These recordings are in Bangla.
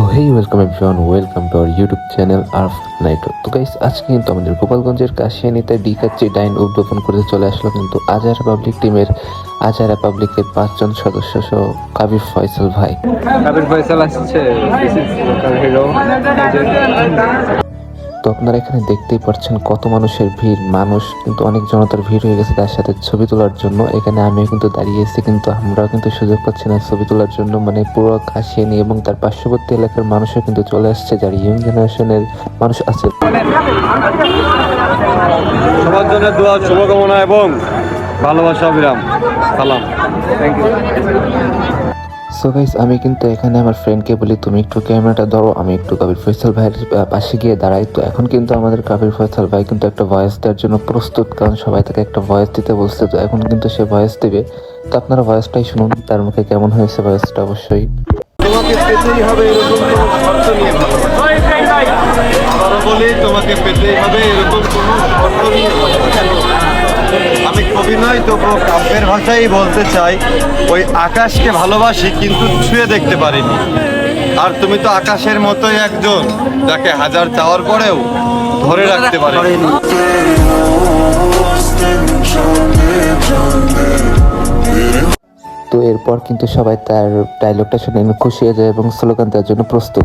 Hey welcome everyone, welcome to our YouTube channel আরফ নাইট। তো গাইস, আজকে কিন্তু আমাদের গোপালগঞ্জের কাশিয়ানীতে ডিকাচ্চি ডাইন উদ্বোধন করতে চলে আসলো কিন্তু আজারা পাবলিক টিমের আজারা পাবলিকের 5 জন সদস্য সহ কাবির ফয়সাল ভাই। কাবির ফয়সাল আসছে, দিস ইজ লোকাল হিরো। তো আপনারা এখানে দেখতেই পাচ্ছেন কত মানুষের ভিড়, মানুষ কিন্তু অনেক জনতার ভিড় হয়ে গেছে তার সাথে ছবি তোলার জন্য। এখানে আমিও কিন্তু দাঁড়িয়েছি, কিন্তু আমরাও কিন্তু সুযোগ পাচ্ছি না ছবি তোলার জন্য। মানে পুরো কাশিয়ানী এবং তার পার্শ্ববর্তী এলাকার মানুষও কিন্তু চলে আসছে, যারা ইয়ং জেনারেশনের মানুষ আছে। সবার জন্য দোয়া, শুভকামনা এবং ভালোবাসা অবিরাম। সালাম। Thank you. সো গাইস, আমি কিন্তু এখানে আমার ফ্রেন্ডকে বলি তুমি একটু ক্যামেরাটা ধরো, আমি একটু কাবির ফয়সাল ভাইয়ের পাশে গিয়ে দাঁড়াই। তো এখন কিন্তু আমাদের কাবির ফয়সাল ভাই কিন্তু একটা ভয়েস দেওয়ার জন্য প্রস্তুত, কারণ সবাই তাকে একটা ভয়েস দিতে বলছে। তো এখন কিন্তু সে ভয়েস দেবে, তো আপনারা ভয়েসটাই শুনুন, তার মুখে কেমন হয়েছে ভয়েসটা অবশ্যই। তোমাকে পেতেই হবে এরকম কোনো শর্ত নিয়ে বলি, তোমাকে পেতেই হবে এরকম কোনো শর্ত নিয়ে। আমি কবি নই, তবুও কাব্যের ভাষাই বলতে চাই, ওই আকাশকে ভালোবাসি কিন্তু ছুঁয়ে দেখতে পারিনি। আর তুমি তো আকাশের মতোই একজন, যাকে হাজার চাওয়ার পরেও ধরে রাখতে পারিনি। তো এরপর কিন্তু সবাই তার ডায়লগটা শুনে খুশি হয়ে যায় এবং স্লোগান দেওয়ার জন্য প্রস্তুত।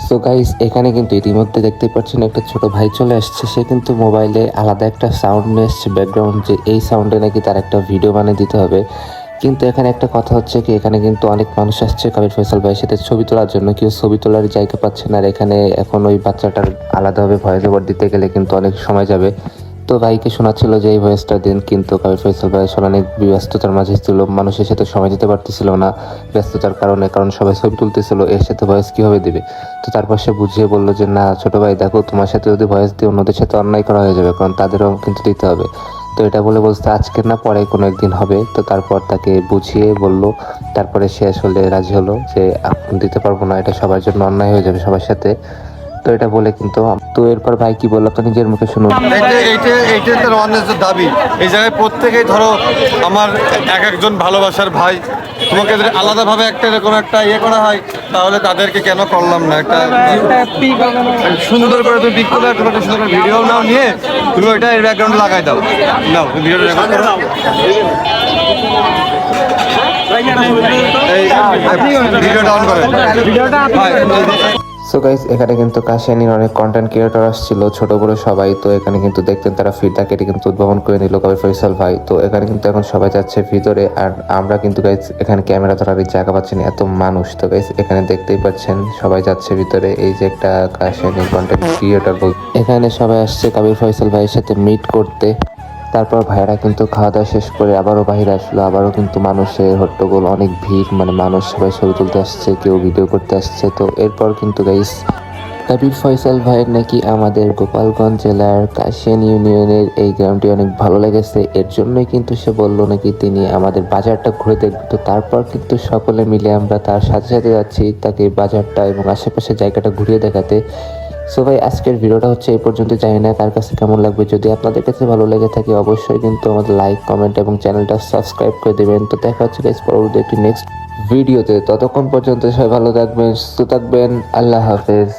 সো গাইস, এখানে কিন্তু ইতিমধ্যে দেখতে পাচ্ছেন একটা ছোট ভাই চলে আসছে। সে কিন্তু মোবাইলে আলাদা একটা সাউন্ড নিয়ে এসছে ব্যাকগ্রাউন্ড, যে এই সাউন্ডে নাকি তার একটা ভিডিও বানিয়ে দিতে হবে। কিন্তু এখানে একটা কথা হচ্ছে কি, এখানে কিন্তু অনেক মানুষ আসছে কাবির ফয়সাল ভাইয়ের সাথে ছবি তোলার জন্য, কেউ ছবি তোলার জায়গা পাচ্ছে না। আর এখানে এখন ওই বাচ্চাটার আলাদাভাবে ভয়েস ওভার দিতে গেলে কিন্তু অনেক সময় যাবে। তো ভাইকে শোনাচ্ছিল যে এই ভয়েসটা দিন, কিন্তু কাবির ফয়সাল ভাই অনেক ব্যস্ততার মাঝে ছিল, মানুষের সাথে সময় দিতে পারতেছিল না ব্যস্ততার কারণে, কারণ সবাই ছবি তুলতেছিল, এর সাথে ভয়েস কীভাবে দিবে। তো তারপর সে বুঝিয়ে বললো যে না ছোট ভাই, দেখো তোমার সাথে যদি ভয়েস দিই অন্যদের সাথে অন্যায় করা হয়ে যাবে, কারণ তাদেরও কিন্তু দিতে হবে। তো এটা বলে বলতে আজকের না পরে কোনো একদিন হবে। তো তারপর তাকে বুঝিয়ে বলল, তারপরে সে আসলে রাজি হলো যে এখন দিতে পারবো না, এটা সবার জন্য অন্যায় হয়ে যাবে সবার সাথে। তো এটা বলে কিন্তু, তো এরপর ভাই কি বললো তো নিজের মুখে শুনুন। এইটা তার অন্যায্য দাবি। এই জায়গায় প্রত্যেকেই ধরো আমার এক একজন ভালোবাসার ভাই, তোমাকে যদি আলাদাভাবে একটা এরকম একটা ইয়ে করা হয়, তাহলে তাদেরকে কেন করলাম না একটা সুন্দর করে তুমি পিক করে একটা সুন্দর করে ভিডিও নাও, নিয়ে তুমি ওইটা এর ব্যাকগ্রাউন্ড লাগাই দাও, নাও ভিডিওটা রেকর্ড করো। এই ভিডিওটা অন করেন। সো গাইস, এখানে কিন্তু কাশিয়ানীর অনেক কন্টেন্ট ক্রিয়েটর আসছিল, ছোট বড় সবাই। তো এখানে কিন্তু দেখতেন তারা ফিরতা কেটে কিন্তু উদ্ভাবন করে নিল কাবির ফয়সাল ভাই। তো এখানে কিন্তু এখন সবাই যাচ্ছে ভিতরে, আর আমরা কিন্তু গাইস এখানে ক্যামেরা ধরার জায়গা পাচ্ছি না, এত মানুষ। তো গাইস এখানে দেখতেই পাচ্ছেন সবাই যাচ্ছে ভিতরে। এই যে একটা কাশিয়ানীর কন্টেন্ট ক্রিয়েটর এখানে সবাই আসছে কাবির ফয়সাল ভাইয়ের সাথে মিট করতে। তারপর ভাইরা কিন্তু খাওয়া দাওয়া শেষ করে আবারও বাহিরে আসলো, আবারও কিন্তু মানুষের হট্টগোল, অনেক ভিড়, মানে মানুষ সবাই ছবি তুলতে আসছে, কেউ ভিডিও করতে আসছে। তো এরপর কিন্তু গাইস কাবির ফয়সাল ভাইয়ের নাকি আমাদের গোপালগঞ্জ জেলার কাশিয়ানী ইউনিয়নের এই গ্রামটি অনেক ভালো লেগেছে, এর জন্যই কিন্তু সে বললো নাকি তিনি আমাদের বাজারটা ঘুরে দেখবে। তো তারপর কিন্তু সকলে মিলে আমরা তার সাথে সাথে যাচ্ছি তাকে বাজারটা এবং আশেপাশের জায়গাটা ঘুরিয়ে দেখাতে। সো ভাই, আজকের ভিডিওটা হচ্ছে এই পর্যন্ত, জানি না কার কাছে কেমন লাগবে। যদি আপনাদের কাছে ভালো লেগে থাকে অবশ্যই কিন্তু আমাদের লাইক, কমেন্ট এবং চ্যানেলটা সাবস্ক্রাইব করে দেবেন। তো দেখা হচ্ছে গাইস পরবর্তী একটি নেক্সট ভিডিওতে। ততক্ষণ পর্যন্ত সবাই ভালো থাকবেন, সুস্থ থাকবেন। আল্লাহ হাফেজ।